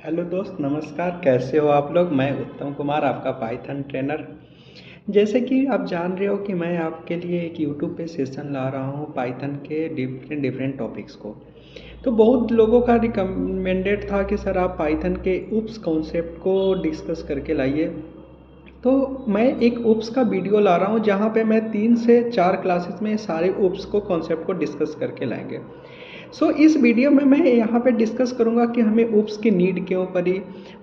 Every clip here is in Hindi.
हेलो दोस्त, नमस्कार। कैसे हो आप लोग? मैं उत्तम कुमार, आपका पाइथन ट्रेनर। जैसे कि आप जान रहे हो कि मैं आपके लिए एक यूट्यूब पे सेशन ला रहा हूँ पाइथन के डिफरेंट डिफरेंट टॉपिक्स को। तो बहुत लोगों का रिकमेंडेड था कि सर आप पाइथन के उप्स कॉन्सेप्ट को डिस्कस करके लाइए। तो मैं एक उप्स का वीडियो ला रहा हूँ जहाँ पे मैं 3 से 4 क्लासेस में सारे उप्स को कॉन्सेप्ट को डिस्कस करके लाएंगे। इस वीडियो में मैं यहाँ पे डिस्कस करूँगा कि हमें उप्स की नीड क्यों पड़ी,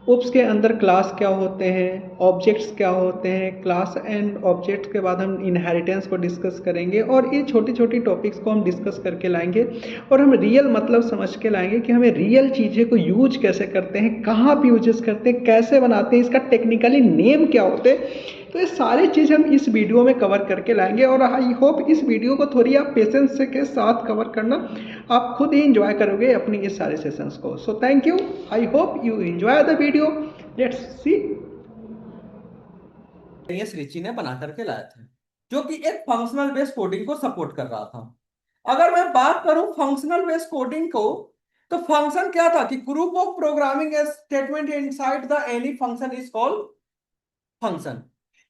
उप्स के अंदर क्लास क्या होते हैं, ऑब्जेक्ट्स क्या होते हैं, क्लास एंड ऑब्जेक्ट्स के बाद हम इनहेरिटेंस को डिस्कस करेंगे और ये छोटी छोटी टॉपिक्स को हम डिस्कस करके लाएंगे। और हम रियल मतलब समझ के लाएंगे कि हमें रियल चीज़ें को यूज कैसे करते हैं, कहाँ पे यूजेस करते हैं, कैसे बनाते हैं, इसका टेक्निकली नेम क्या होते हैं। तो ये सारी चीज़ हम इस वीडियो में कवर करके लाएंगे और आई होप इस वीडियो को थोड़ी आप पेशेंस के साथ कवर करना। आप खुद ही इंजॉय करोगे अपनी इस सारे सेशंस को। So thank you. I hope you enjoy the video. Let's see. एस रिची ने बना करके लाए थे, जो कि एक फंक्शनल बेस्ड कोडिंग को सपोर्ट कर रहा था। अगर मैं बात करूं फंक्शनल बेस्ड कोडिंग को, तो फंक्शन क्या था कि group of programming statement inside the any function is called function.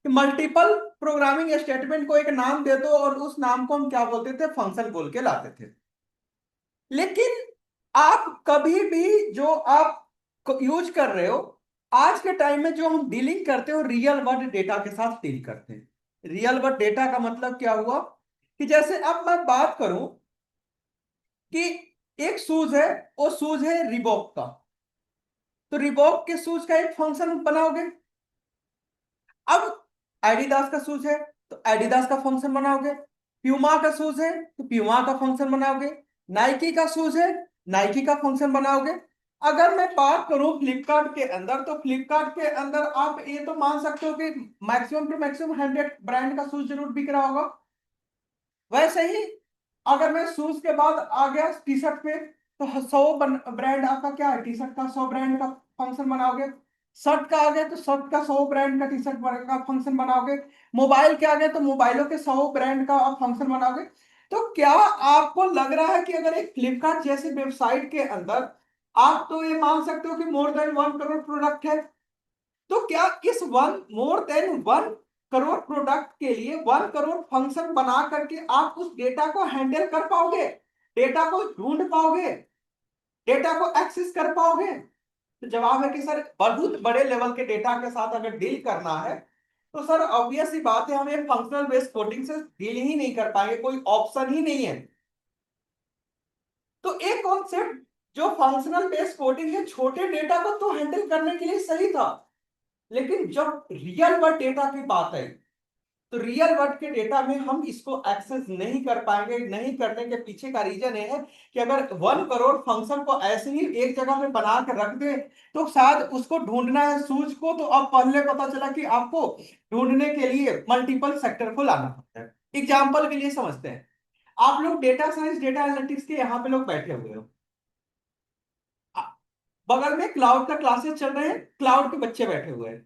Multiple programming statement को एक नाम दे दो और उस नाम को हम क्या बोलते थे, फंक्शन बोल के लाते थे। लेकिन आप कभी भी जो आप यूज कर रहे हो आज के टाइम में, जो हम डीलिंग करते हो रियल वर्ल्ड डेटा के साथ डील करते हैं। रियल वर्ल्ड डेटा का मतलब क्या हुआ कि जैसे अब मैं बात करूं कि एक शूज है, वो शूज है रिबॉक का, तो रिबॉक के शूज का एक फंक्शन बनाओगे। अब एडिडास का शूज है तो एडिडास का फंक्शन बनाओगे। प्यूमा का शूज है तो प्यूमा का फंक्शन बनाओगे। नाइकी का शूज है, नाइकी का फंक्शन बनाओगे। अगर मैं बात करूं फ्लिपकार्ट के अंदर, तो फ्लिपकार्ट के अंदर आप ये तो मान सकते हो कि मैक्सिमम टू मैक्सिमम 100 ब्रांड का शूज जरूर बिक रहा होगा। वैसे ही अगर मैं शूज के बाद आ गया टी शर्ट पे, तो 100 ब्रांड आपका क्या है, टी शर्ट का 100 ब्रांड का फंक्शन बनाओगे। शर्ट का आ गया तो शर्ट का 100 ब्रांड का टी शर्ट का फंक्शन बनाओगे। मोबाइल के आ गए तो मोबाइलों के 100 ब्रांड का आप फंक्शन बनाओगे। तो क्या आपको लग रहा है कि अगर एक फ्लिपकार्ट जैसी वेबसाइट के अंदर आप तो ये मान सकते हो कि मोर देन 1 करोड़ प्रोडक्ट है, तो क्या इस one more than 1 crore product के लिए 1 करोड़ फंक्शन बना करके आप उस डेटा को हैंडल कर पाओगे, डेटा को ढूंढ पाओगे, डेटा को एक्सेस कर पाओगे? तो जवाब है कि सर बहुत बड़े लेवल के डेटा के साथ अगर डील करना है, तो सर ऑब्वियस सी बात है, हम एक फंक्शनल बेस्ड कोडिंग से डील ही नहीं कर पाएंगे, कोई ऑप्शन ही नहीं है। तो एक कॉन्सेप्ट जो फंक्शनल बेस्ड कोडिंग है, छोटे डेटा को तो हैंडल करने के लिए सही था, लेकिन जब रियल वर्ल्ड डेटा की बात है, तो रियल वर्ल्ड के डेटा में हम इसको एक्सेस नहीं कर पाएंगे। नहीं करने के पीछे का रीजन ये है कि अगर 1 करोड़ फंक्शन को ऐसे ही एक जगह पे बना कर रख दे, तो शायद उसको ढूंढना है सूझ को, तो अब पहले पता चला कि आपको ढूंढने के लिए मल्टीपल सेक्टर को लाना पड़ता है। एग्जाम्पल के लिए समझते हैं, आप लोग डेटा साइंस डेटा एनालिटिक्स के यहाँ पे लोग बैठे हुए हो, बगल में क्लाउड का क्लासेस चल रहे हैं, क्लाउड के बच्चे बैठे हुए हैं,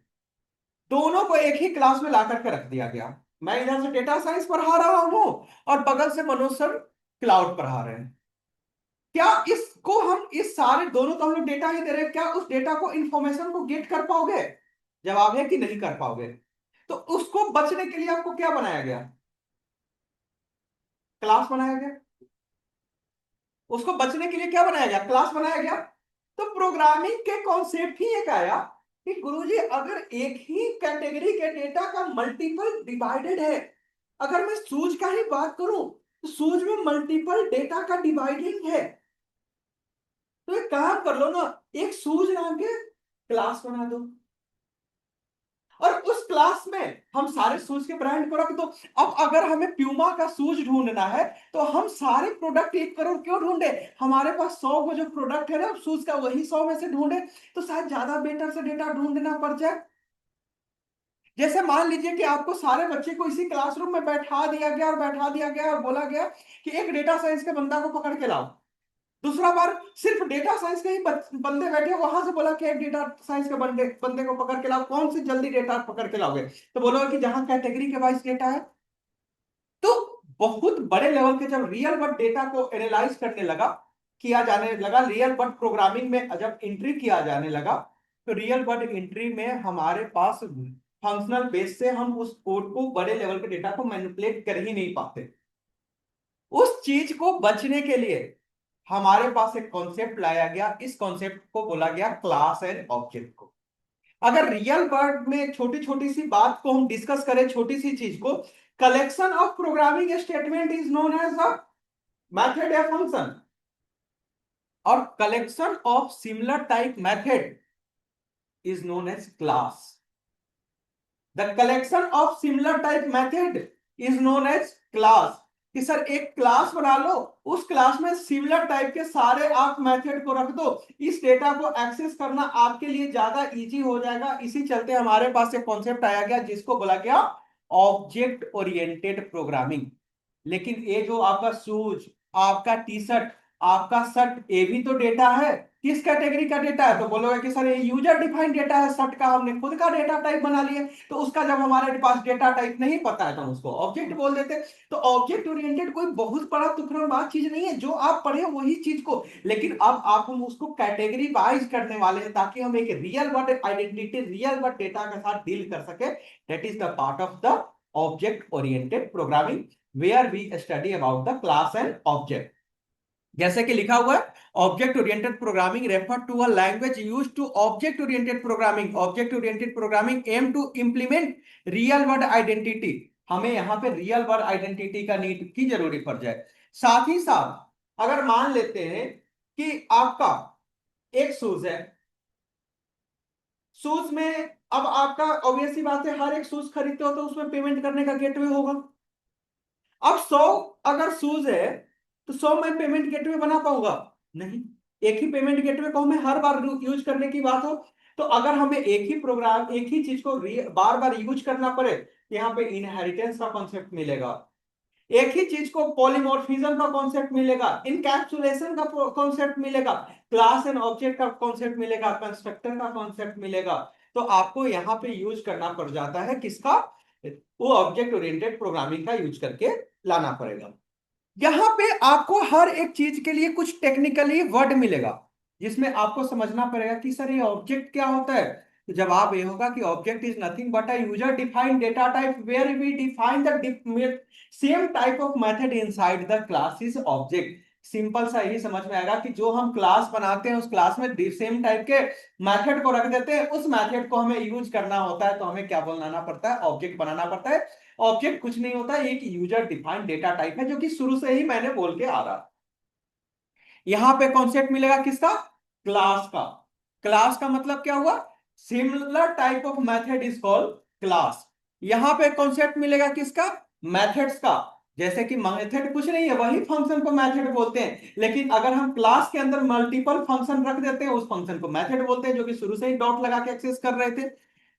दोनों को एक ही क्लास में ला करके रख दिया गया। मैं इधर से डेटा साइंस पढ़ा रहा हूं और बगल से मनोज सर क्लाउड पढ़ा रहे हैं। क्या इसको हम इस सारे दोनों तो हम लोग डेटा ही दे रहे हैं, क्या उस डेटा को इंफॉर्मेशन को गेट कर पाओगे? जवाब है कि नहीं कर पाओगे। तो उसको बचने के लिए आपको क्या बनाया गया? क्लास बनाया गया। उसको बचने के लिए क्या बनाया गया? क्लास बनाया गया। तो प्रोग्रामिंग के कॉन्सेप्ट ही एक आया कि गुरुजी अगर एक ही कैटेगरी के डेटा का मल्टीपल डिवाइडेड है, अगर मैं सूज का ही बात करूं तो सूज में मल्टीपल डेटा का डिवाइडिंग है, तो एक काम कर लो ना, एक सूज नाम के क्लास बना दो और उस क्लास में हम सारे शूज के ब्रांड को रख दो। अब अगर हमें प्यूमा का शूज ढूंढना है, तो हम सारे प्रोडक्ट 1 करोड़ क्यों ढूंढे? हमारे पास 100 को जो प्रोडक्ट है ना शूज का, वही 100 में से ढूंढे, तो शायद ज्यादा बेटर से डेटा ढूंढना पड़ जाए। जैसे मान लीजिए कि आपको सारे बच्चे को इसी क्लासरूम में बैठा दिया गया और बैठा दिया गया और बोला गया कि एक डेटा साइंस के बंदा को पकड़ के लाओ। दूसरा बार सिर्फ डेटा साइंस के ही बंदे बैठे, वहां से बोला कि एक डेटा साइंस के बंदे बंदे को पकड़ के लाओ, कौन सी जल्दी डेटा पकड़ के लाओगे? तो बोलोगे कि जहां कैटेगरी के वाइज डेटा है। तो बहुत बड़े लेवल के जब रियल वर्ल्ड डेटा को एनालाइज करने लगा, किया जाने लगा, रियल वर्ड प्रोग्रामिंग में जब एंट्री किया जाने लगा, तो रियल वर्ड एंट्री में हमारे पास फंक्शनल बेस से हम उस कोड को, बड़े लेवल के डेटा को मैनिपुलेट कर ही नहीं पाते। उस चीज को बचने के लिए हमारे पास एक कॉन्सेप्ट लाया गया, इस कॉन्सेप्ट को बोला गया क्लास एंड ऑब्जेक्ट को। अगर रियल वर्ल्ड में छोटी छोटी सी बात को हम डिस्कस करें, छोटी सी चीज को, collection of programming statement is known as a method या फंक्शन, और collection of similar type method is known as class. The collection of similar type method is known as class. कि सर एक क्लास बना लो, उस क्लास में सिमिलर टाइप के सारे आप मेथड को रख दो, इस डेटा को एक्सेस करना आपके लिए ज्यादा इजी हो जाएगा। इसी चलते हमारे पास एक कॉन्सेप्ट आया गया जिसको बोला गया ऑब्जेक्ट ओरिएंटेड प्रोग्रामिंग। लेकिन ये जो आपका शूज, आपका टी शर्ट, आपका शर्ट, ये भी तो डेटा है। किस कैटेगरी का डेटा है? तो बोलोगे कि सर ये यूजर डिफाइंड डेटा है, शर्ट का हमने खुद का डेटा टाइप बना लिया। तो उसका जब हमारे पास डेटा टाइप नहीं पता है तो हम उसको ऑब्जेक्ट बोल देते। तो ऑब्जेक्ट ओरिएंटेड कोई बहुत बड़ा तुखरड़ चीज नहीं है, जो आप पढ़े वही चीज को, लेकिन अब आप हम उसको कैटेगरी वाइज करने वाले हैं ताकि हम एक real world identity, real world data के साथ डील कर सके। That is the part of the object oriented programming, where we study about the class and object. जैसे कि लिखा हुआ है, object oriented programming refer to a language used to object oriented programming. Object oriented programming aim to implement real world identity. हमें यहां पे रियल वर्ड आइडेंटिटी का नीड की जरूरी पड़ जाए। साथ ही साथ अगर मान लेते हैं कि आपका एक शूज है, शूज में अब आपका ऑब्वियस सी बात है, हर एक शूज खरीदते हो तो उसमें पेमेंट करने का गेटवे होगा। अब 100 अगर शूज है तो 100 में पेमेंट गेटवे बना पाऊंगा? नहीं। एक ही पेमेंट गेटवे को हमें हर बार यूज करने की बात हो, तो अगर हमें एक ही प्रोग्राम, एक ही चीज को बार बार यूज करना पड़े, यहाँ पे इनहेरिटेंस का कॉन्सेप्ट मिलेगा। एक ही चीज को पॉलीमॉर्फिज्म का कॉन्सेप्ट मिलेगा, इनकैप्सुलेशन का कॉन्सेप्ट मिलेगा, क्लास एंड ऑब्जेक्ट का कॉन्सेप्ट मिलेगा, कंस्ट्रक्टर का कॉन्सेप्ट मिलेगा। तो आपको यहाँ पे यूज करना पड़ जाता है किसका? वो ऑब्जेक्ट ओरिएंटेड प्रोग्रामिंग का यूज करके लाना पड़ेगा। यहां पे आपको हर एक चीज के लिए कुछ टेक्निकली वर्ड मिलेगा जिसमें आपको समझना पड़ेगा कि सर ये ऑब्जेक्ट क्या होता है। तो जवाब ये होगा कि object is nothing but a user defined data type where we define the same type of method inside the class is object. Simple सा यही समझ में आएगा कि जो हम क्लास बनाते हैं उस क्लास में सेम टाइप के मेथड को रख देते हैं, उस मेथड को हमें यूज करना होता है तो हमें क्या बनाना पड़ता है? ऑब्जेक्ट बनाना पड़ता है। ऑब्जेक्ट कुछ नहीं होता, एक यूजर डिफाइंड डेटा टाइप है जो कि शुरू से ही मैंने बोल के आ रहा। यहां पे कॉन्सेप्ट मिलेगा किसका? क्लास का। क्लास का मतलब क्या हुआ? Similar type of method is called class. यहां पे कॉन्सेप्ट मिलेगा किसका? मेथड्स का। जैसे कि मेथड कुछ नहीं है, वही फंक्शन को मेथड बोलते हैं, लेकिन अगर हम क्लास के अंदर मल्टीपल फंक्शन रख देते हैं उस फंक्शन को मेथड बोलते हैं, जो कि शुरू से ही डॉट लगा के एक्सेस कर रहे थे।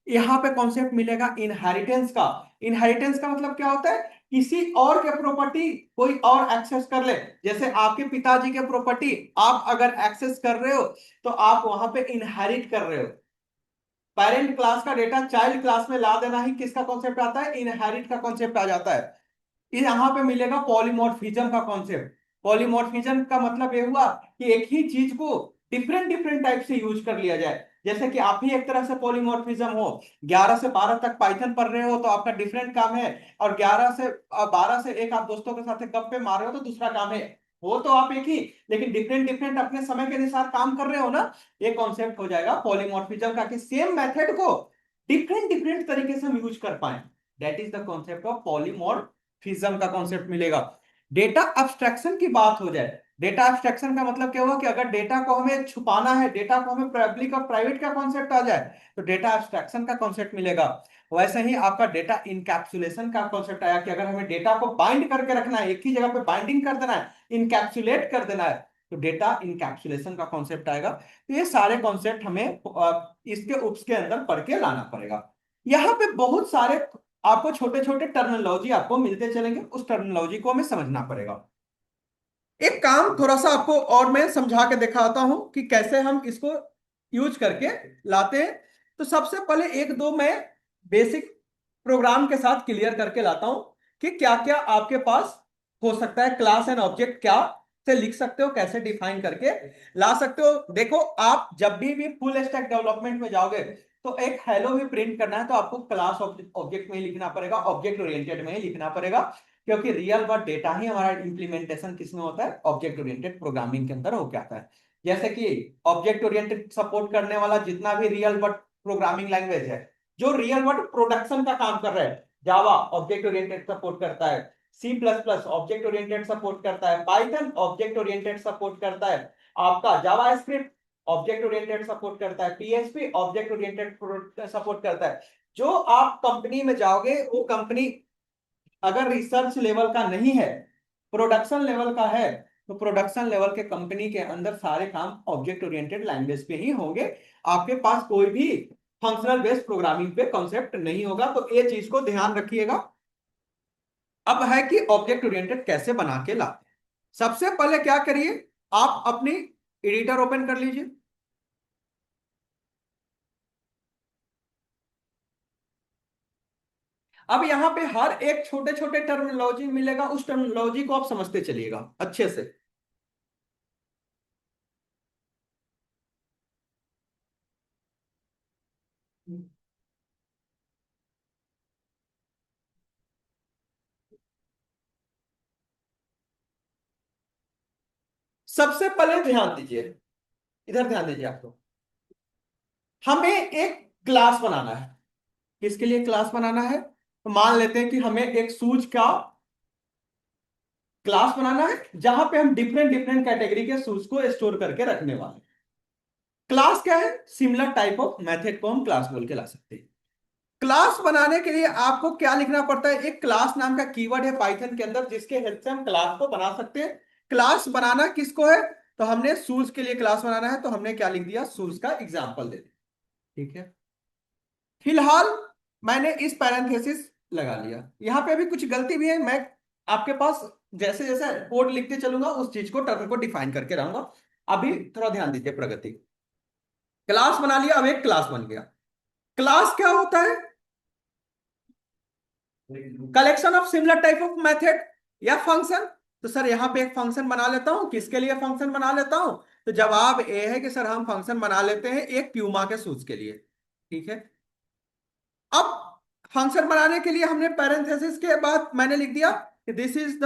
यहां पे कॉन्सेप्ट मिलेगा इनहेरिटेंस का। इनहेरिटेंस का मतलब क्या होता है? किसी और के प्रॉपर्टी कोई और एक्सेस कर ले। जैसे आपके पिताजी के प्रॉपर्टी आप अगर एक्सेस कर रहे हो तो आप वहां पे इनहेरिट कर रहे हो। पेरेंट क्लास का डेटा चाइल्ड क्लास में ला देना ही किसका कॉन्सेप्ट आता है? इनहेरिट का कॉन्सेप्ट आ जाता है। यहां पे मिलेगा पॉलीमॉर्फिज्म का कॉन्सेप्ट। पॉलीमॉर्फिज्म का मतलब ये हुआ कि एक ही चीज को डिफरेंट डिफरेंट टाइप से यूज कर लिया जाए। जैसे कि आप ही एक तरह से पॉलीमॉर्फिज्म हो, 11 से 12 तक पाइथन पढ़ रहे हो तो आपका डिफरेंट काम है, और 11 से 12 से एक आप दोस्तों के साथ गप्पे मार रहे हो तो दूसरा काम है। हो तो आप एक ही, लेकिन डिफरेंट डिफरेंट अपने समय के अनुसार काम कर रहे हो ना। ये कॉन्सेप्ट हो जाएगा पॉलीमॉर्फिज्म का, कि सेम मेथड को डिफरेंट डिफरेंट तरीके से हम यूज कर पाए। That is the concept of polymorphism का कॉन्सेप्ट मिलेगा। डेटा अब्स्ट्रक्शन की बात हो जाए, डेटा अब्स्ट्रक्शन का मतलब क्या हुआ कि अगर डेटा को हमें छुपाना है, डेटा को हमें पब्लिक और प्राइवेट का कॉन्सेप्ट आ जाए तो डेटा अब्स्ट्रक्शन का कॉन्सेप्ट मिलेगा। वैसे ही आपका डेटा इनकैप्सुलेशन का कॉन्सेप्ट आया कि अगर हमें डेटा को बाइंड करके रखना है, एक ही जगह पे बाइंडिंग कर देना है, इनकैप्सुलेट कर देना है, तो डेटा इनकैप्सुलेशन का कॉन्सेप्ट आएगा। तो ये सारे कॉन्सेप्ट हमें इसके उप्स के अंदर पढ़ के लाना पड़ेगा। यहाँ पे बहुत सारे आपको छोटे छोटे टर्मिनोलॉजी आपको मिलते चलेंगे, उस टर्मिनोलॉजी को हमें समझना पड़ेगा। एक काम थोड़ा सा आपको और मैं समझा के दिखाता हूं कि कैसे हम इसको यूज करके लाते हैं। तो सबसे पहले एक दो मैं बेसिक प्रोग्राम के साथ क्लियर करके लाता हूं कि क्या क्या आपके पास हो सकता है। क्लास एंड ऑब्जेक्ट क्या से लिख सकते हो, कैसे डिफाइन करके ला सकते हो। देखो आप जब भी फुल स्टैक डेवलपमेंट में जाओगे तो एक हेलो भी प्रिंट करना है तो आपको क्लास ऑब्जेक्ट में ही लिखना पड़ेगा, ऑब्जेक्ट ओरिएंटेड में ही लिखना पड़ेगा, क्योंकि रियल वर्ल्ड डेटा ही हमारा इंप्लीमेंटेशन किसमें होता है, ऑब्जेक्ट ओरिएंटेड प्रोग्रामिंग के अंदर होके आता है। जैसे कि ऑब्जेक्ट ओरिएंटेड सपोर्ट करने वाला जितना भी रियल वर्ल्ड प्रोग्रामिंग लैंग्वेज है, जो रियल वर्ल्ड प्रोडक्शन का काम कर रहा है, जावा ऑब्जेक्ट ओरिएंटेड सपोर्ट करता है, C plus plus object oriented support करता है, पाइथन ऑब्जेक्ट ओरिएंटेड सपोर्ट करता है, आपका जावास्क्रिप्ट ऑब्जेक्ट ओरिएंटेड सपोर्ट करता है, पीएचपी ऑब्जेक्ट ओरिएंटेड सपोर्ट करता है। जो आप कंपनी में जाओगे वो कंपनी अगर रिसर्च लेवल का नहीं है, प्रोडक्शन लेवल का है, तो प्रोडक्शन लेवल के कंपनी के अंदर सारे काम ऑब्जेक्ट ओरिएंटेड लैंग्वेज पे ही होंगे। आपके पास कोई भी फंक्शनल बेस्ड प्रोग्रामिंग पे कॉन्सेप्ट नहीं होगा, तो ये चीज को ध्यान रखिएगा। अब है कि ऑब्जेक्ट ओरिएंटेड कैसे बना के लाते हैं। सबसे पहले क्या करिए, आप अपनी एडिटर ओपन कर लीजिए। अब यहां पे हर एक छोटे छोटे टर्मिनोलॉजी मिलेगा, उस टर्मिनोलॉजी को आप समझते चलिएगा अच्छे से। सबसे पहले ध्यान दीजिए, इधर ध्यान दीजिए आपको, हमें एक क्लास बनाना है। किसके लिए क्लास बनाना है, तो मान लेते हैं कि हमें एक सूज का क्लास बनाना है जहां पे हम डिफरेंट डिफरेंट कैटेगरी के शूज को स्टोर करके रखने वाले हैं। क्लास क्या है, सिमिलर टाइप ऑफ मेथड को हम क्लास बोल के ला सकते हैं। क्लास बनाने के लिए आपको क्या लिखना पड़ता है, एक क्लास नाम का कीवर्ड है पाइथन के अंदर जिसके हेल्प से हम क्लास को बना सकते हैं। क्लास बनाना किसको है, तो हमने शूज के लिए क्लास बनाना है, तो हमने क्या लिख दिया, शूज का एग्जाम्पल दे दिया। ठीक है, फिलहाल मैंने इस पैरेंथेसिस लगा लिया। यहां पे अभी कुछ गलती भी है, मैं आपके पास जैसे जैसे कोड लिखते चलूंगा उस चीज को टर्म को डिफाइन करके रहूंगा। अभी थोड़ा ध्यान दीजिए प्रगति। क्लास बना लिया, अब एक क्लास बन गया। क्लास क्या होता है, collection of similar type of method या फंक्शन। तो सर यहां पे एक फंक्शन बना लेता हूं, किसके लिए फंक्शन बना लेता हूं, तो जवाब ए है कि सर हम फंक्शन बना लेते हैं एक प्यूमा के शूज के लिए। ठीक है, अब फंक्शन बनाने के लिए हमने पैरेंथेसिस के बाद मैंने लिख दिया कि this is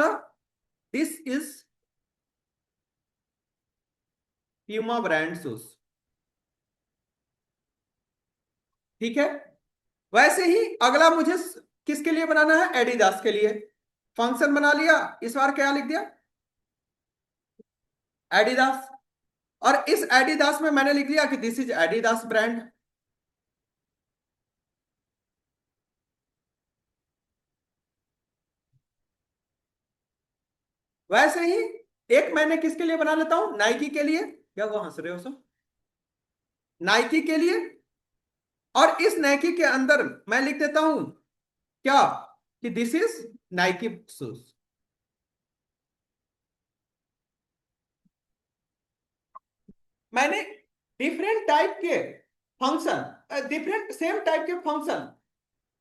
Puma brand shoes. ठीक है, वैसे ही अगला मुझे किसके लिए बनाना है, एडिडास के लिए। फंक्शन बना लिया, इस बार क्या लिख दिया, एडिडास। और इस एडिडास में मैंने लिख लिया कि दिस इज एडिडास ब्रांड। वैसे ही एक मैंने किसके लिए बना लेता हूं, नाइकी के लिए। क्या वो हंस रहे हो सब, नाइकी के लिए। और इस नाइकी के अंदर मैं लिख देता हूं क्या, कि दिस इज नाइकी शूज। मैंने डिफरेंट टाइप के फंक्शन, डिफरेंट सेम टाइप के फंक्शन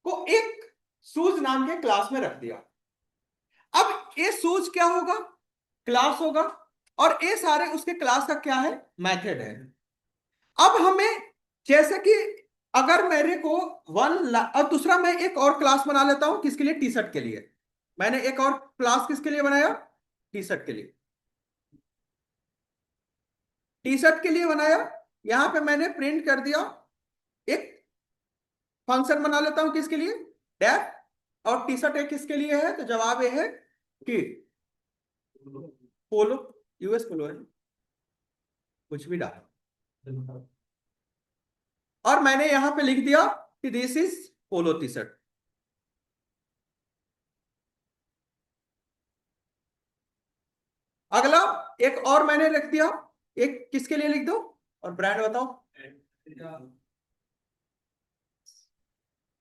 को एक शूज नाम के क्लास में रख दिया। अब ये शूज क्या होगा, क्लास होगा, और ये सारे उसके क्लास का क्या है, मेथड है। अब हमें जैसे कि अगर मेरे को और दूसरा मैं एक और क्लास बना लेता हूं किसके लिए, टी शर्ट के लिए। मैंने एक और क्लास किसके लिए बनाया, टी शर्ट के लिए। टी शर्ट के लिए बनाया, यहां पे मैंने प्रिंट कर दिया, एक फंक्शन बना लेता हूं किसके लिए, डेफ। और टी शर्ट एक किसके लिए है, तो जवाब ये है कि पोलो, यूएस पोलो है, कुछ भी डाल। और मैंने यहां पे लिख दिया कि this is polo T shirt. अगला एक और मैंने लिख दिया, एक किसके लिए लिख दो, और ब्रांड बताओ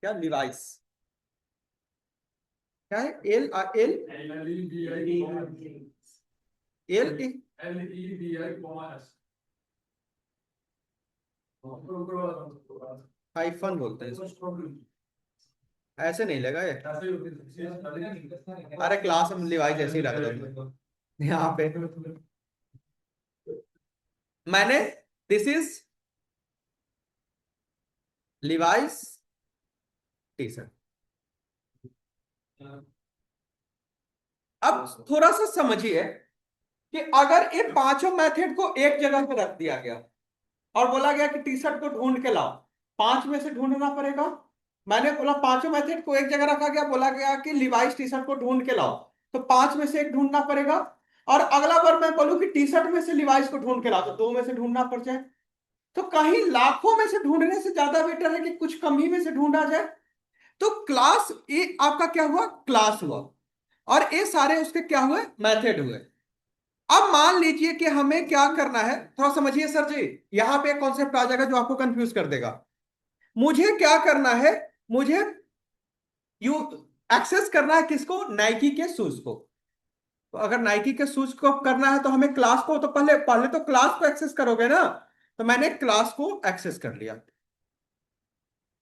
क्या, लिवाइस। क्या है, एल एल एल हाइफन बोलते हैं इसको। ऐसे नहीं लगा ये, अरे क्लास में लिवाइस ऐसे ही रख दो। यहाँ पे मैंने this is Levi's T shirt. अब थोड़ा सा समझिए कि अगर ये पांचों मेथड को एक जगह पे रख दिया गया और बोला गया कि टी शर्ट को ढूंढ के लाओ, पांच में से ढूंढना पड़ेगा। मैंने बोला पांचों मेथड को एक जगह रखा गया, बोला गया कि लिवाइस टी शर्ट को ढूंढ के लाओ, तो पांच में से एक ढूंढना पड़ेगा। और अगला बार मैं बोलूं कि टी शर्ट में से लिवाइस को ढूंढ के लाओ, तो दो में से ढूंढना पड़ जाए। तो कहीं लाखों में से ढूंढने से ज्यादा बेटर है कि कुछ कम ही में से ढूंढा जाए। तो क्लास ये आपका क्या हुआ, क्लास हुआ, और ये सारे उसके क्या हुए, मेथड हुए। अब मान लीजिए कि हमें क्या करना है, थोड़ा समझिए सर जी। यहां पे एक कॉन्सेप्ट आ जाएगा जो आपको कंफ्यूज कर देगा। मुझे क्या करना है, मुझे यू एक्सेस करना है किसको, नाइकी के शूज को। तो अगर नाइकी के शूज को करना है तो हमें क्लास को, तो पहले पहले तो क्लास को एक्सेस करोगे ना। तो मैंने क्लास को एक्सेस कर लिया।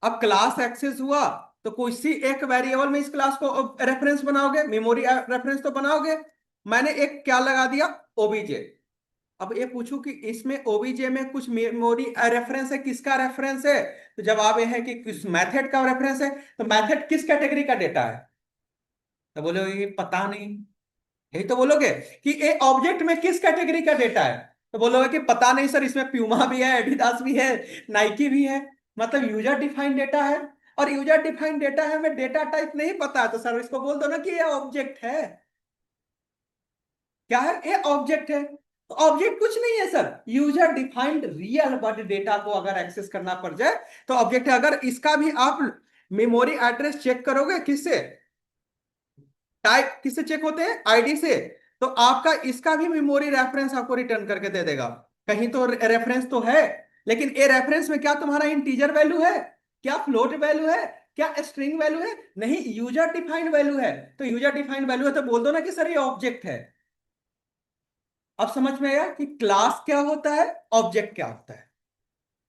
अब क्लास एक्सेस हुआ, तो कोई सी एक वेरिएबल में इस क्लास को रेफरेंस बनाओगे, मेमोरी रेफरेंस तो बनाओगे। मैंने एक क्या लगा दिया, ओबीजे। अब ये पूछूं कि इसमें ओबीजे में कुछ मेमोरी रेफरेंस है, किसका रेफरेंस है? तो जवाब ये है कि किस मेथड का रेफरेंस है। तो मेथड किस कैटेगरी का डेटा है? तो बोलोगे कि पता नहीं। यही तो बोलोगे कि ये ऑब्जेक्ट में किस कैटेगरी का डेटा है। तो बोलोगे कि पता नहीं सर, इसमें प्यूमा भी है, एडिडास भी है, नाइकी भी है। मतलब यूजर डिफाइंड डेटा है। और यूजर डिफाइंड डेटा है, हमें डेटा टाइप नहीं पता है, तो सर इसको बोल दो ना कि ये ऑब्जेक्ट है। क्या है, ये ऑब्जेक्ट है। तो ऑब्जेक्ट कुछ नहीं है sir, user defined real world data को अगर एक्सेस करना पड़ जाए तो ऑब्जेक्ट है। अगर इसका भी आप मेमोरी एड्रेस चेक करोगे, किससे, टाइप किससे चेक होते हैं, आईडी से, तो आपका इसका भी मेमोरी रेफरेंस आपको रिटर्न करके दे देगा। कहीं तो रेफरेंस तो है, लेकिन ये रेफरेंस में क्या तुम्हारा इंटीजर वैल्यू है, क्या फ्लोट वैल्यू है, क्या स्ट्रिंग वैल्यू है? नहीं, यूजर डिफाइंड वैल्यू है। तो यूजर डिफाइंड वैल्यू है तो बोल दो ना कि सर ये ऑब्जेक्ट है। अब समझ में आया कि क्लास क्या होता है, ऑब्जेक्ट क्या होता है।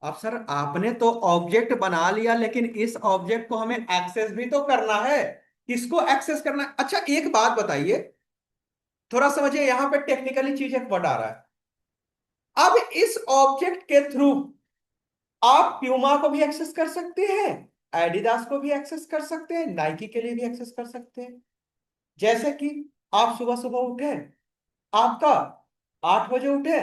अब सर आपने तो ऑब्जेक्ट बना लिया, लेकिन इस ऑब्जेक्ट को हमें एक्सेस भी तो करना है। किसको एक्सेस करना है? अच्छा एक बात बताइए, थोड़ा समझिए, यहां पे टेक्निकली चीज एक वर्ड आ रहा है। अब इस ऑब्जेक्ट के थ्रू आप प्यूमा को भी एक्सेस कर सकते हैं, एडिडास को भी एक्सेस कर सकते हैं, नाइकी के लिए भी एक्सेस कर सकते हैं। जैसे कि आप सुबह सुबह उठे, आपका 8 बजे उठे,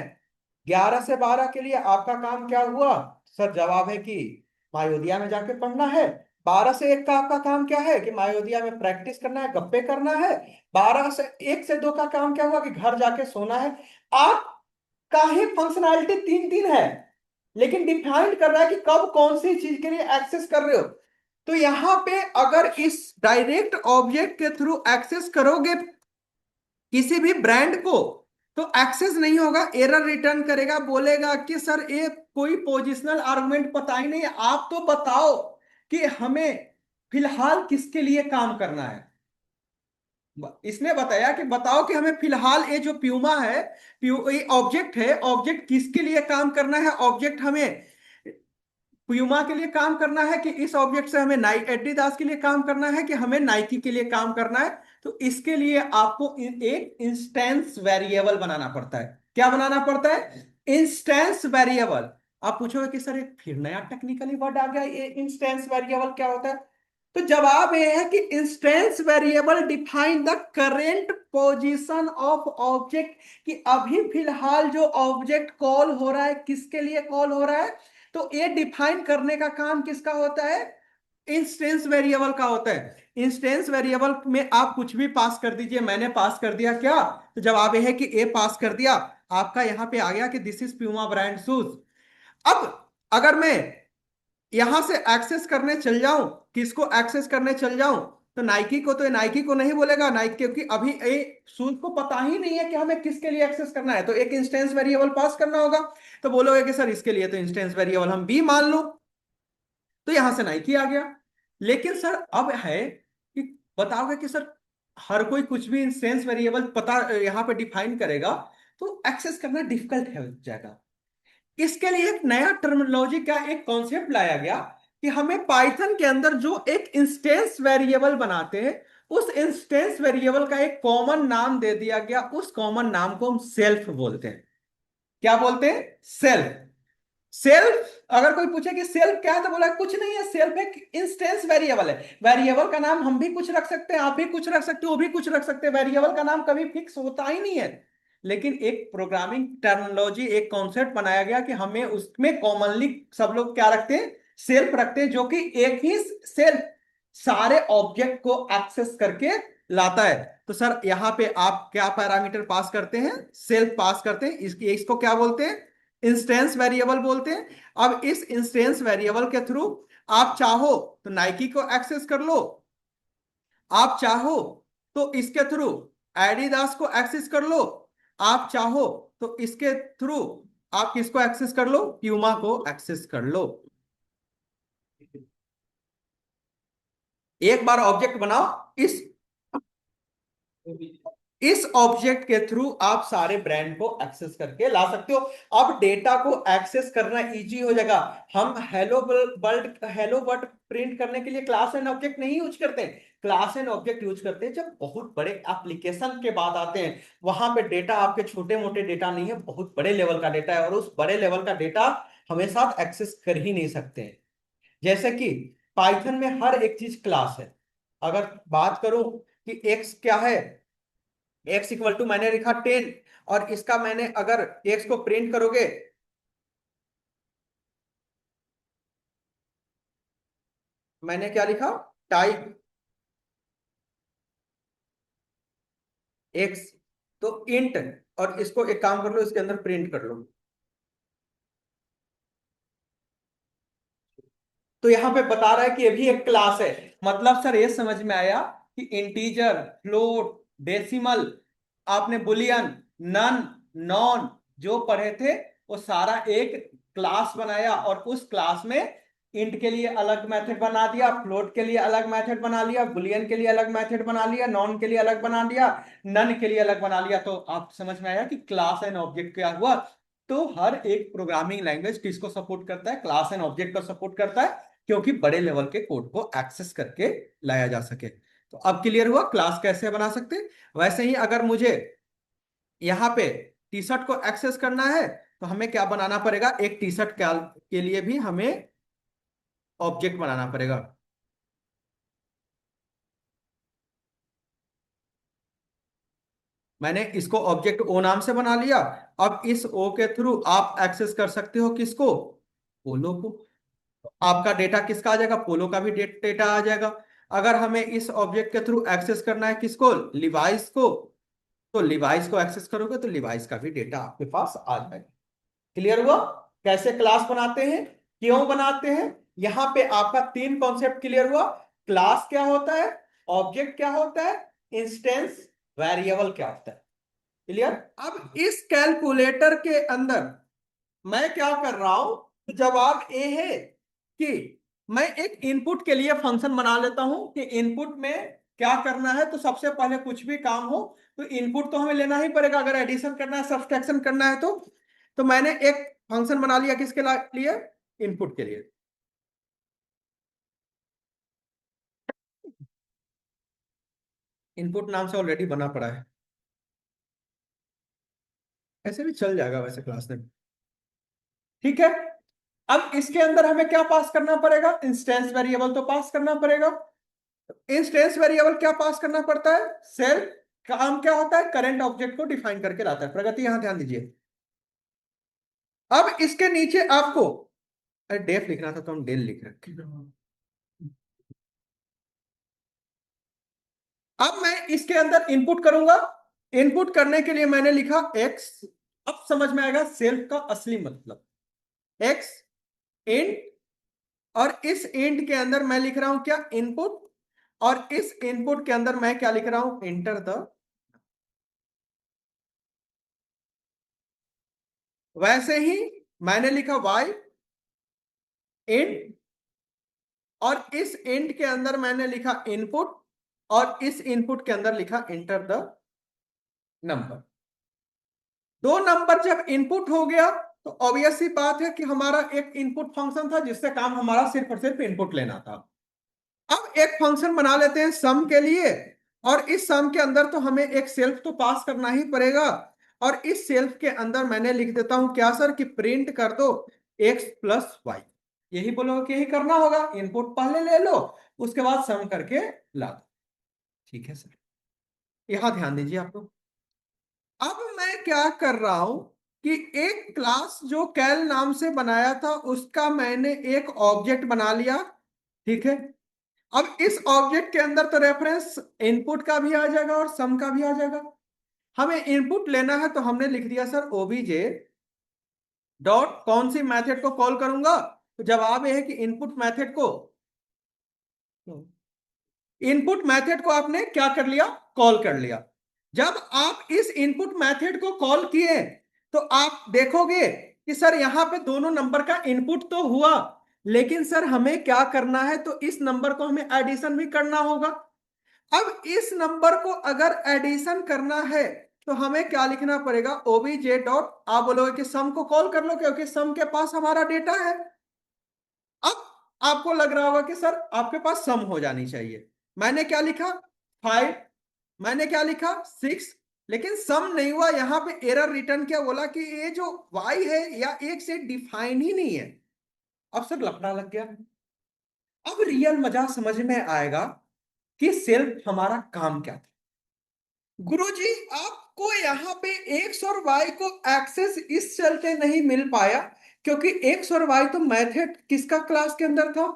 11 से 12 के लिए आपका काम क्या हुआ? सर जवाब है कि मायोदिया में जाके पढ़ना है। 12 से 1 का आपका काम क्या है कि मायोदिया में प्रैक्टिस करना है, गप्पे करना है। 12 से 1 से 2 का काम क्या हुआ कि घर जाके सोना है। आप का ही फंक्शनैलिटी तीन तीन है, लेकिन डिफाइंड कर रहा है कि कब कौन सी चीज के लिए एक्सेस कर रहे हो। तो यहां पे अगर इस डायरेक्ट ऑब्जेक्ट के थ्रू एक्सेस करोगे किसी भी ब्रांड को, तो एक्सेस नहीं होगा, एरर रिटर्न करेगा, बोलेगा कि सर ये कोई पोजिशनल आर्गुमेंट पता ही नहीं है, आप तो बताओ कि हमें फिलहाल किसके लिए काम करना है। इसने बताया कि बताओ कि हमें फिलहाल ये जो प्यूमा है, ये ऑब्जेक्ट है, ऑब्जेक्ट किसके लिए काम करना है, ऑब्जेक्ट हमें प्यूमा के लिए काम करना है कि इस ऑब्जेक्ट से हमें नाइ एडिडास के लिए काम करना है कि हमें नाइकी के लिए काम करना है। तो इसके लिए आपको एक इंस्टेंस वेरिएबल बनाना पड़ता है। क्या बनाना पड़ता है? Instance variable. आप पूछोगे कि सर एक फिर नया टेक्निकली वर्ड आ गया, ये इंस्टेंस वेरिएबल क्या होता है? तो जवाब यह है कि instance variable define the current position of object, कि अभी फिलहाल जो ऑब्जेक्ट कॉल हो रहा है किसके लिए कॉल हो रहा है। तो ये डिफाइन करने का काम किसका होता है? इंस्टेंस वेरिएबल का होता है। इंस्टेंस वेरिएबल में आप कुछ भी पास कर दीजिए, मैंने पास कर दिया क्या, तो जवाब यह है कि ए पास कर दिया। आपका यहां पे आ गया कि this is Puma brand shoes. अब अगर मैं यहां से एक्सेस करने चल जाऊं, किसको एक्सेस करने चल जाऊं, तो नाइकी को, तो नाइकी को नहीं बोलेगा, नाइकी क्योंकि अभी ए शूज को पता ही नहीं है कि हमें किसके लिए एक्सेस करना है, तो एक इंस्टेंस वेरिएबल पास करना होगा। तो बोलोगे कि सर इसके लिए तो इंस्टेंस वेरिएबल हम बी मान लो, तो यहां से नाइकी आ गया। लेकिन सर अब है कि बताओगे कि सर हर कोई कुछ भी इंस्टेंस वेरिएबल पता यहां पे डिफाइन करेगा, तो एक्सेस करना डिफिकल्ट हो जाएगा। इसके लिए एक नया टर्मिनोलॉजी का एक कॉन्सेप्ट लाया गया कि हमें पाइथन के अंदर जो एक इंस्टेंस वेरिएबल बनाते हैं उस इंस्टेंस वेरिएबल का एक कॉमन नाम दे दिया गया, उस कॉमन नाम को हम सेल्फ बोलते हैं। क्या बोलते हैं? सेल्फ। सेल्फ, अगर कोई पूछे कि सेल्फ क्या है, तो बोला कुछ नहीं है, सेल्फ एक इंस्टेंस वेरिएबल है। वेरिएबल का नाम हम भी कुछ रख सकते हैं, आप भी कुछ रख सकते हो, वो भी कुछ रख सकते हैं। वेरिएबल का नाम कभी फिक्स होता ही नहीं है। लेकिन एक प्रोग्रामिंग टर्मिनोलॉजी, एक कॉन्सेप्ट बनाया गया कि हमें उसमें कॉमनली सब लोग क्या रखते हैं? सेल्फ रखते हैं, जो कि एक ही सेल्फ सारे ऑब्जेक्ट को एक्सेस करके लाता है। तो सर यहां पे आप क्या पैरामीटर पास करते हैं? सेल्फ पास करते हैं। इसको क्या बोलते हैं? इंस्टेंस वेरिएबल बोलते हैं। अब इस इंस्टेंस वेरिएबल के थ्रू आप चाहो तो नाइकी को एक्सेस कर लो, आप चाहो तो इसके थ्रू एडिडास को एक्सेस कर लो, आप चाहो तो इसके थ्रू आप किसको एक्सेस कर लो? प्यूमा को एक्सेस कर लो। एक बार ऑब्जेक्ट बनाओ, इस ऑब्जेक्ट के थ्रू आप सारे ब्रांड को एक्सेस करके ला सकते हो। अब डेटा को एक्सेस करना इजी हो जाएगा। हम हेलो वर्ल्ड प्रिंट करने के लिए क्लास एंड ऑब्जेक्ट नहीं यूज करते। क्लास एंड ऑब्जेक्ट यूज करते हैं जब बहुत बड़े एप्लीकेशन के बाद आते हैं। वहां पे डेटा आपके छोटे मोटे डेटा नहीं है, बहुत बड़े लेवल का डेटा है, और उस बड़े लेवल का डेटा हमेशा एक्सेस कर ही नहीं सकते हैं। जैसे कि पाइथन में हर एक चीज क्लास है। अगर बात करूं कि एक्स क्या है, एक्स इक्वल टू मैंने लिखा 10, और इसका मैंने अगर एक्स को प्रिंट करोगे, मैंने क्या लिखा? टाइप एक्स, तो इंट, और इसको एक काम कर लो, इसके अंदर प्रिंट कर लो। तो यहां पे बता रहा है कि ये भी एक क्लास है। मतलब सर ये समझ में आया कि इंटीजर, फ्लोट, डेसिमल, आपने बुलियन, नन, नॉन जो पढ़े थे, वो सारा एक क्लास बनाया, और उस क्लास में इंट के लिए अलग मेथड बना दिया, फ्लोट के लिए अलग मेथड बना लिया, बुलियन के लिए अलग मेथड बना लिया, नॉन के लिए अलग बना लिया, नन के लिए अलग बना लिया। तो आप समझ में आया कि क्लास एंड ऑब्जेक्ट क्या हुआ। तो हर एक प्रोग्रामिंग लैंग्वेज किसको सपोर्ट करता है? क्लास एंड ऑब्जेक्ट को सपोर्ट करता है, क्योंकि बड़े लेवल के कोड को एक्सेस करके लाया जा सके। तो अब क्लियर हुआ क्लास कैसे बना सकते हैं। वैसे ही अगर मुझे यहाँ पे टी शर्ट को एक्सेस करना है, तो हमें क्या बनाना पड़ेगा? एक टी शर्ट के लिए भी हमें ऑब्जेक्ट बनाना पड़ेगा। मैंने इसको ऑब्जेक्ट ओ नाम से बना लिया। अब इस ओ के थ्रू आप एक्सेस कर सकते हो किसको? पोलो को। आपका डेटा किसका आ जाएगा? पोलो का भी डेटा आ जाएगा। अगर हमें इस ऑब्जेक्ट के थ्रू एक्सेस करना है किसको? लिवाइस को, तो लिवाइस को एक्सेस करोगे तो लिवाइस का भी डेटा आपके पास आ जाएगा। क्लियर हुआ कैसे क्लास बनाते हैं, क्यों बनाते हैं? यहां पे आपका तीन कॉन्सेप्ट क्लियर हुआ। क्लास क्या होता है, ऑब्जेक्ट क्या होता है, इंस्टेंस वेरिएबल क्या होता है। क्लियर। अब इस कैलकुलेटर के अंदर मैं क्या कर रहा हूं? जवाब ए है कि मैं एक इनपुट के लिए फंक्शन बना लेता हूं कि इनपुट में क्या करना है। तो सबसे पहले कुछ भी काम हो तो इनपुट तो हमें लेना ही पड़ेगा। अगर एडिशन करना है, सब्सट्रैक्शन करना है, तो मैंने एक फंक्शन बना लिया किसके लिए? इनपुट के लिए। इनपुट नाम से ऑलरेडी बना पड़ा है, ऐसे भी चल जाएगा वैसे क्लास में। ठीक है। अब इसके अंदर हमें क्या पास करना पड़ेगा? इंस्टेंस वेरिएबल तो पास करना पड़ेगा। इंस्टेंस वेरिएबल क्या पास करना पड़ता है? सेल्फ। काम क्या होता है? करंट ऑब्जेक्ट को डिफाइन करके लाता है। प्रगति यहां ध्यान दीजिए। अब इसके नीचे आपको, अरे डेफ लिखना था तो हम डेल लिख रखे। अब मैं इसके अंदर इनपुट करूंगा। इनपुट करने के लिए मैंने लिखा एक्स। अब समझ में आएगा सेल्फ का असली मतलब। एक्स इंट, और इस इंट के अंदर मैं लिख रहा हूं क्या? इनपुट। और इस इनपुट के अंदर मैं क्या लिख रहा हूं? Enter the. वैसे ही मैंने लिखा वाई इंट, और इस इंट के अंदर मैंने लिखा इनपुट, और इस इनपुट के अंदर लिखा इंटर द नंबर। दो नंबर जब इनपुट हो गया, तो ऑब्वियस सी बात है कि हमारा एक इनपुट फंक्शन था जिससे काम हमारा सिर्फ और सिर्फ इनपुट लेना था। अब एक फंक्शन बना लेते हैं सम के लिए। और इस सम के अंदर तो हमें एक सेल्फ तो पास करना ही पड़ेगा। और इस सेल्फ के अंदर मैंने लिख देता हूं क्या सर, कि प्रिंट कर दो x प्लस वाई। यही बोलो कि यही करना होगा, इनपुट पहले ले लो, उसके बाद सम करके ला दो। ठीक है सर, यहां ध्यान दीजिए आप लोग। अब मैं क्या कर रहा हूं कि एक क्लास जो कैल नाम से बनाया था उसका मैंने एक ऑब्जेक्ट बना लिया। ठीक है, अब इस ऑब्जेक्ट के अंदर तो रेफरेंस इनपुट का भी आ जाएगा और सम का भी आ जाएगा। हमें इनपुट लेना है तो हमने लिख दिया सर ओबीजे डॉट कौन सी मेथड को कॉल करूंगा, तो जवाब यह है कि इनपुट मेथड को, इनपुट मेथड को आपने क्या कर लिया, कॉल कर लिया। जब आप इस इनपुट मेथड को कॉल किए तो आप देखोगे कि सर यहां पे दोनों नंबर का इनपुट तो हुआ, लेकिन सर हमें क्या करना है, तो इस नंबर को हमें एडिशन भी करना होगा। अब इस नंबर को अगर एडिशन करना है तो हमें क्या लिखना पड़ेगा, ओबीजे डॉट, आप बोलोगे कि सम को कॉल कर लो क्योंकि सम के पास हमारा डेटा है। अब आपको लग रहा होगा कि सर आपके पास सम हो जानी चाहिए। मैंने क्या लिखा, 5, मैंने क्या लिखा, 6, लेकिन सम नहीं हुआ। यहां पे एरर रिटर्न क्या बोला कि ये जो y है या एक से डिफाइन ही नहीं है। अब सर लफड़ा लग गया। अब रियल मजा समझ में आएगा कि सेल्फ हमारा काम क्या था। गुरुजी आपको यहाँ पे एक्स और वाई को एक्सेस इस चलते नहीं मिल पाया क्योंकि एक्स और वाई तो मेथड किसका क्लास के अंदर था,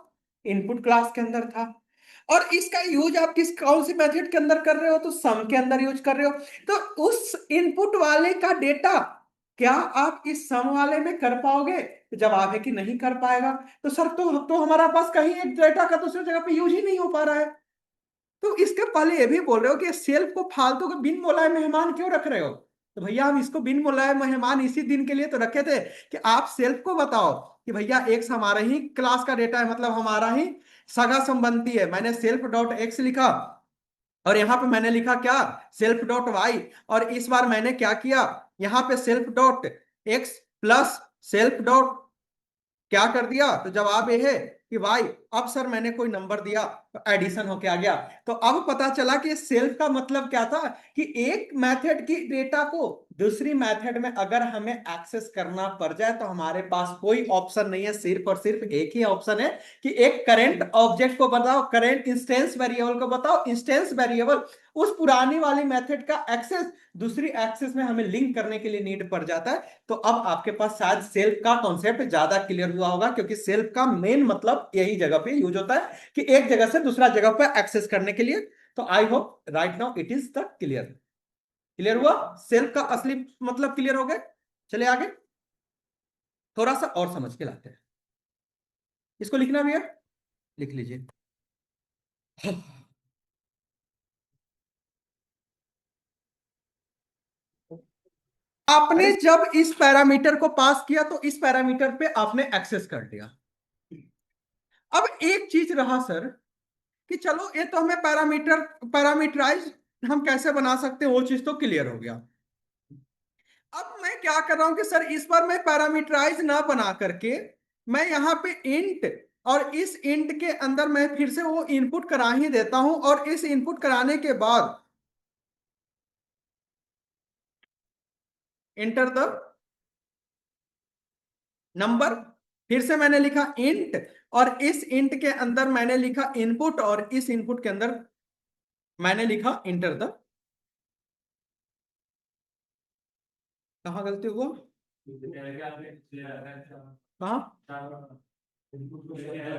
इनपुट क्लास के अंदर था। और इसका यूज आप किस कौन सी मेथड के अंदर कर रहे हो, तो सम के अंदर यूज कर रहे हो। तो उस इनपुट वाले का डेटा क्या आप इस सम वाले में कर पाओगे, तो जवाब है कि नहीं कर पाएगा। तो सर तो हमारा पास कहीं एक डेटा का दूसरी जगह पे यूज ही नहीं हो पा रहा है। तो इसके पहले ये भी बोल रहे हो कि सेल्फ को फालतू के बिन बुलाए मेहमान क्यों रख रहे हो। तो भैया हम इसको बिन बुलाए मेहमान इसी दिन के लिए तो रखे थे कि आप सेल्फ को बताओ कि भैया एक्स हमारा ही क्लास का डेटा है, मतलब हमारा ही सगा संबंधी है। मैंने सेल्फ डॉट एक्स लिखा और यहां पे मैंने लिखा क्या, सेल्फ डॉट वाई। और इस बार मैंने क्या किया, यहां पे self dot x plus self dot क्या कर दिया, तो जवाब ये है कि भाई अब सर मैंने कोई नंबर दिया तो एडिशन होके आ गया। तो अब पता चला कि सेल्फ का मतलब क्या था, कि एक मेथड की डेटा को दूसरी मेथड में अगर हमें एक्सेस करना पड़ जाए तो हमारे पास कोई ऑप्शन नहीं है, सिर्फ और सिर्फ एक ही ऑप्शन है कि एक करंट ऑब्जेक्ट को बताओ, करंट इंस्टेंस वेरिएबल को बताओ, इंस्टेंस वेरिएबल उस पुरानी वाली मेथड का एक्सेस दूसरी एक्सेस में हमें लिंक करने के लिए नीड पड़ जाता है। तो अब आपके पास शायद सेल्फ का कॉन्सेप्ट ज्यादा क्लियर हुआ होगा, क्योंकि सेल्फ का मेन मतलब यही जगह पे यूज होता है कि एक जगह से दूसरा जगह पे एक्सेस करने के लिए। तो I hope right now it is the clear, clear हुआ, सेल्फ का असली मतलब क्लियर हो गया। चले आगे थोड़ा सा और समझ के लाते हैं। इसको लिखना भी है, लिख लीजिए। आपने जब इस पैरामीटर को पास किया तो इस पैरामीटर पे आपने एक्सेस कर दिया। अब एक चीज रहा सर कि चलो ये तो हमें पैरामीटराइज हम कैसे बना सकते हैं, वो चीज तो क्लियर हो गया। अब मैं क्या कर रहा हूं कि सर इस बार मैं पैरामीटराइज ना बना करके मैं यहां पे इंट, और इस इंट के अंदर मैं फिर से वो इनपुट करा ही देता हूं, और इस इनपुट कराने के बाद एंटर द नंबर, फिर से मैंने लिखा इंट, और इस इंट के अंदर मैंने लिखा इनपुट, और इस इनपुट के अंदर मैंने लिखा इंटर द, कहां गलती हुआ, कहां,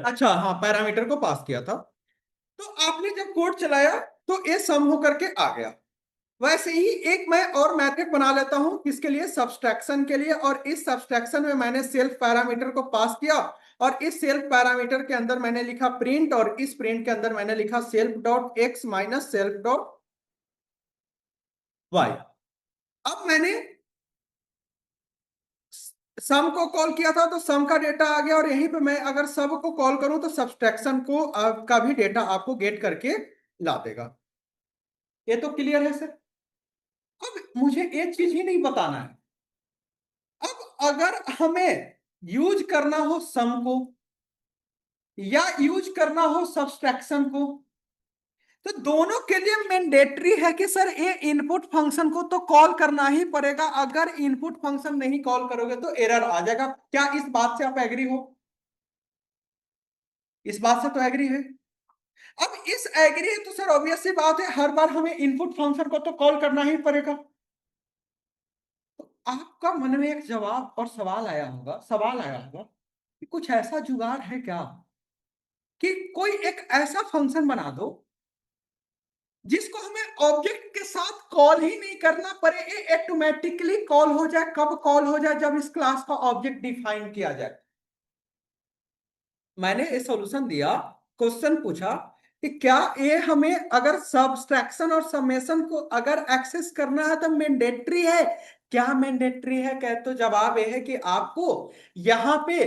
अच्छा हाँ पैरामीटर को पास किया था। तो आपने जब कोड चलाया तो ये सम होकर के आ गया। वैसे ही एक मैं और मेथड बना लेता हूं किसके लिए, सब्सट्रैक्शन के लिए, और इस सब्सट्रैक्शन में मैंने सेल्फ पैरामीटर को पास किया, और इस सेल्फ पैरामीटर के अंदर मैंने लिखा प्रिंट, और इस प्रिंट के अंदर मैंने लिखा self dot X minus self dot Y. अब मैंने सम को कॉल किया था तो सम का डेटा आ गया, और यहीं पे मैं अगर सब को कॉल करूं तो सब्सट्रैक्शन को का भी डेटा आपको गेट करके ला देगा। ये तो क्लियर है सर। अब मुझे एक चीज ही नहीं बताना है, अब अगर हमें यूज करना हो सम को या यूज करना हो सब्सट्रैक्शन को, तो दोनों के लिए मैंडेटरी है कि सर ये इनपुट फंक्शन को तो कॉल करना ही पड़ेगा, अगर इनपुट फंक्शन नहीं कॉल करोगे तो एरर आ जाएगा। क्या इस बात से आप एग्री हो? इस बात से तो एग्री है। अब इस एग्री है तो सर ऑब्वियस सी बात है, हर बार हमें इनपुट फंक्शन को तो कॉल करना ही पड़ेगा। तो आपका मन में एक जवाब और सवाल आया होगा कि कुछ ऐसा जुगाड़ है क्या कि कोई एक ऐसा फंक्शन बना दो जिसको हमें ऑब्जेक्ट के साथ कॉल ही नहीं करना पड़े, ये ऑटोमेटिकली कॉल हो जाए। कब कॉल हो जाए? जब इस क्लास का ऑब्जेक्ट डिफाइन किया जाए। मैंने ये सॉल्यूशन दिया, क्वेश्चन पूछा कि क्या ये हमें अगर सब्सट्रैक्शन और समेशन को अगर एक्सेस करना है तो मैंडेटरी है? क्या मैंडेटरी है? कहे तो जवाब ये है कि आपको यहां पे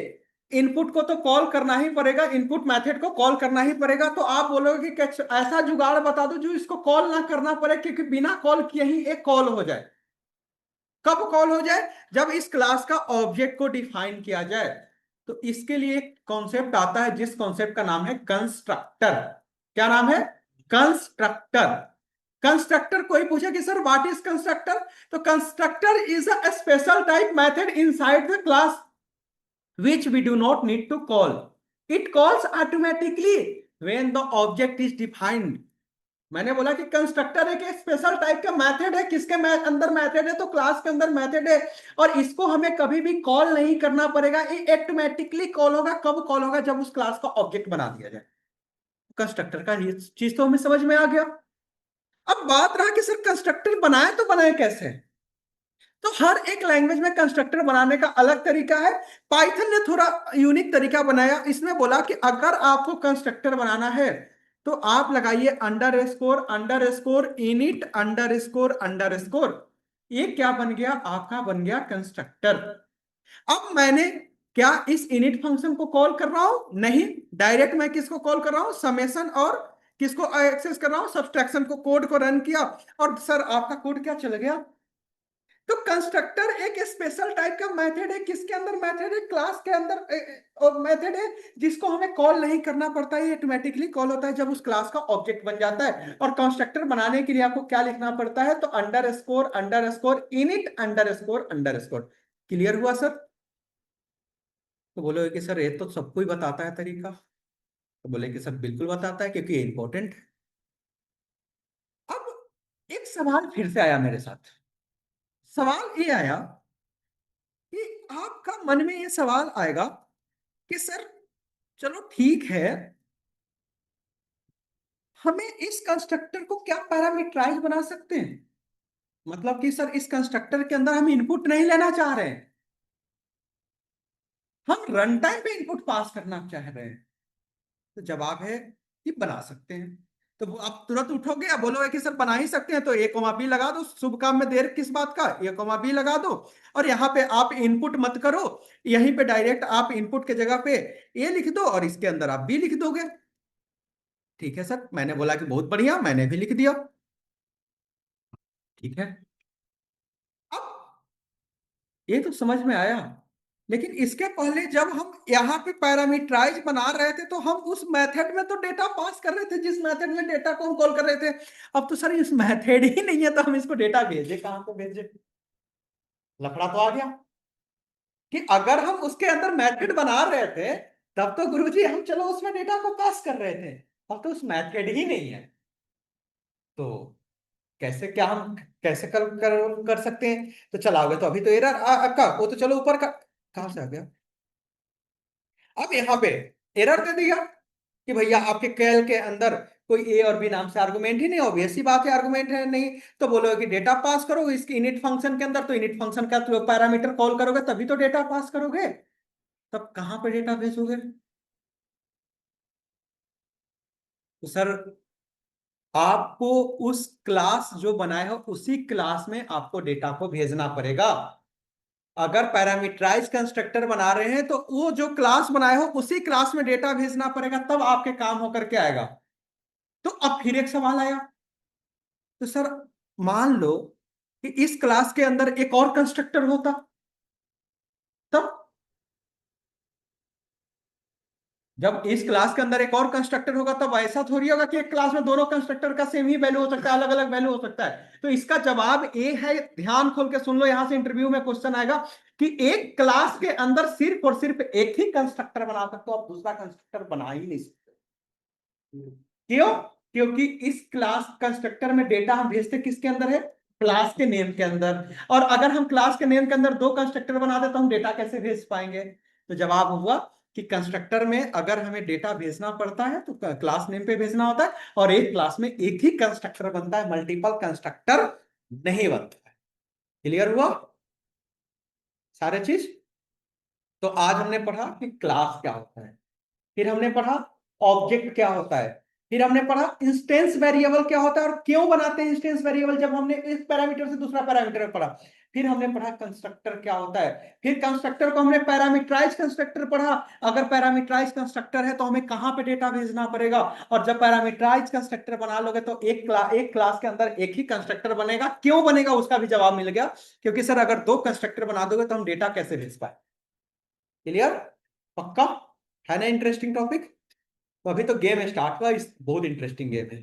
इनपुट को तो कॉल करना ही पड़ेगा, इनपुट मेथड को कॉल करना ही पड़ेगा। तो आप बोलोगे कि ऐसा जुगाड़ बता दो जो इसको कॉल ना करना पड़े, क्योंकि बिना कॉल किए ही एक कॉल हो जाए। कब कॉल हो जाए? जब इस क्लास का ऑब्जेक्ट को डिफाइन किया जाए। तो इसके लिए एक कॉन्सेप्ट आता है जिस कॉन्सेप्ट का नाम है कंस्ट्रक्टर। क्या नाम है? कंस्ट्रक्टर। कंस्ट्रक्टर कोई पूछे कि सर व्हाट इज कंस्ट्रक्टर, तो constructor is a special type method inside the class which we do not need to call. It calls automatically when the object is defined. मैंने बोला कि कंस्ट्रक्टर एक स्पेशल टाइप का मेथड है। किसके अंदर मेथड है? तो क्लास के अंदर मेथड है, और इसको हमें कभी भी कॉल नहीं करना पड़ेगा, ये ऑटोमेटिकली कॉल होगा। कब कॉल होगा? जब उस क्लास का ऑब्जेक्ट बना दिया जाए। कंस्ट्रक्टर का ये चीज तो हमें समझ में आ गया। अब बात रहा कि सर कंस्ट्रक्टर बनाए तो बनाए कैसे? तो हर एक लैंग्वेज में कंस्ट्रक्टर बनाने का अलग तरीका है। पाइथन ने थोड़ा यूनिक तरीका बनाया। इसने बोला कि अगर आपको कंस्ट्रक्टर बनाना है तो आप लगाइए under score init under score. ये क्या बन गया? आपका बन गया कंस्ट्रक्टर। अब मैंने क्या इस इनिट फंक्शन को कॉल कर रहा हूं? नहीं, डायरेक्ट मैं किसको कॉल कर रहा हूं? समेशन। और किसको एक्सेस कर रहा हूं? सब्सट्रैक्शन को, कोड को रन किया, और सर आपका कोड क्या चल गया? तो कंस्ट्रक्टर एक स्पेशल टाइप का मेथड है। किसके अंदर मेथड है? क्लास के अंदर मेथड है, जिसको हमें कॉल नहीं करना पड़ता है, ऑटोमेटिकली कॉल होता है जब उस क्लास का ऑब्जेक्ट बन जाता है। और कंस्ट्रक्टर बनाने के लिए आपको क्या लिखना पड़ता है? तो under score init under score. Clear हुआ सर? तो बोलोगे कि सर ये तो सबको ही बताता है तरीका। तो बोले कि सर बिल्कुल बताता है, क्योंकि ये इंपॉर्टेंट है। अब एक सवाल फिर से आया मेरे साथ। सवाल ये आया कि आपका मन में ये सवाल आएगा कि सर चलो ठीक है, हमें इस कंस्ट्रक्टर को क्या पैरामीटराइज बना सकते हैं? मतलब कि सर इस कंस्ट्रक्टर के अंदर हम इनपुट नहीं लेना चाह रहे हैं, हम रन टाइम पे इनपुट पास करना चाह रहे हैं। तो जवाब है कि बना सकते हैं। तो आप तुरंत उठोगे या बोलोगे कि सर बना ही सकते हैं, तो ए कोमा बी लगा दो। शुभ काम में देर किस बात का? ए कोमा बी लगा दो, और यहाँ पे आप इनपुट मत करो, यहीं पे डायरेक्ट आप इनपुट के जगह पे ए लिख दो और इसके अंदर आप बी लिख दोगे। ठीक है सर, मैंने बोला कि बहुत बढ़िया, मैंने भी लिख दिया। ठीक है। अब ये तो समझ में आया, लेकिन इसके पहले जब हम यहाँ पे पैरामीटराइज बना रहे थे तो हम उस मेथड में तो डेटा पास कर रहे थे, जिस मेथड में डेटा को हम कॉल कर रहे थे। अब तो सर इस मेथड ही नहीं है, तो हम इसको डेटा भेजे कहाँ पे भेजे? लफड़ा तो आ गया कि अगर हम उसके अंदर मेथड बना रहे थे तब तो गुरुजी हम चलो उसमें डेटा को पास कर रहे थे। अब तो उस मेथड ही नहीं है, तो कैसे क्या हम कैसे कर सकते हैं? तो चलाओगे तो अभी तो एरर का वो तो चलो ऊपर का कहां से आ गया? अब यहाँ पे एरर दे दिया कि भैया आपके कैल के अंदर कोई ए और बी नाम से आर्गुमेंट ही नहीं। ऑब्वियस सी बात है, आर्गुमेंट है नहीं। तो बोलोगे कि डेटा पास करो इसकी इनिट फंक्शन के अंदर, तो इनिट फंक्शन का तो पैरामीटर कॉल करोगे तभी तो डेटा पास करोगे। तब कहां पे डेटा भेजोगे? तो सर आपको उस क्लास जो बनाए हो उसी क्लास में आपको डेटा को भेजना पड़ेगा। अगर पैरामीटराइज कंस्ट्रक्टर बना रहे हैं तो वो जो क्लास बनाए हो उसी क्लास में डेटा भेजना पड़ेगा, तब आपके काम होकर के आएगा। तो अब फिर एक सवाल आया, तो सर मान लो कि इस क्लास के अंदर एक और कंस्ट्रक्टर होता, तब जब इस क्लास के अंदर एक और कंस्ट्रक्टर होगा तब ऐसा थोड़ी होगा कि एक क्लास में दोनों कंस्ट्रक्टर का सेम ही वैल्यू हो सकता है, अलग अलग वैल्यू हो सकता है। तो इसका जवाब ए है। ध्यान खोल के सुन लो, यहां से इंटरव्यू में क्वेश्चन आएगा कि एक क्लास के अंदर सिर्फ और सिर्फ एक ही कंस्ट्रक्टर बना सकते हो, आप दूसरा कंस्ट्रक्टर बना ही नहीं सकते। क्यों? क्योंकि इस क्लास कंस्ट्रक्टर में डेटा हम भेजते किसके अंदर है? क्लास के नेम के अंदर। और अगर हम क्लास के नेम के अंदर दो कंस्ट्रक्टर बना दे तो हम डेटा कैसे भेज पाएंगे? तो जवाब हुआ कि कंस्ट्रक्टर में अगर हमें डेटा भेजना पड़ता है तो क्लास नेम पे भेजना होता है, और एक क्लास में एक ही कंस्ट्रक्टर बनता है, मल्टीपल कंस्ट्रक्टर नहीं बनता है। क्लियर हुआ सारे चीज? तो आज हमने पढ़ा कि क्लास क्या होता है, फिर हमने पढ़ा ऑब्जेक्ट क्या होता है, फिर हमने पढ़ा इंस्टेंस वेरिएबल क्या होता है और क्यों बनाते हैं इंस्टेंस वेरिएबल, जब हमने एक पैरामीटर से दूसरा पैरामीटर पढ़ा। फिर हमने पढ़ा कंस्ट्रक्टर क्या होता है, फिर कंस्ट्रक्टर को हमने पैरामीटराइज कंस्ट्रक्टर पढ़ा। अगर पैरामीटराइज कंस्ट्रक्टर है तो हमें कहां पे डेटा भेजना पड़ेगा, और जब पैरामीटराइज कंस्ट्रक्टर बना लोगे तो एक क्लास के अंदर एक ही कंस्ट्रक्टर बनेगा। क्यों बनेगा उसका भी जवाब मिल गया, क्योंकि सर अगर दो कंस्ट्रक्टर बना दोगे तो हम डेटा कैसे भेज पाए। क्लियर? पक्का? है ना इंटरेस्टिंग टॉपिक? तो अभी तो गेम स्टार्ट हुआ, इस बहुत इंटरेस्टिंग गेम है।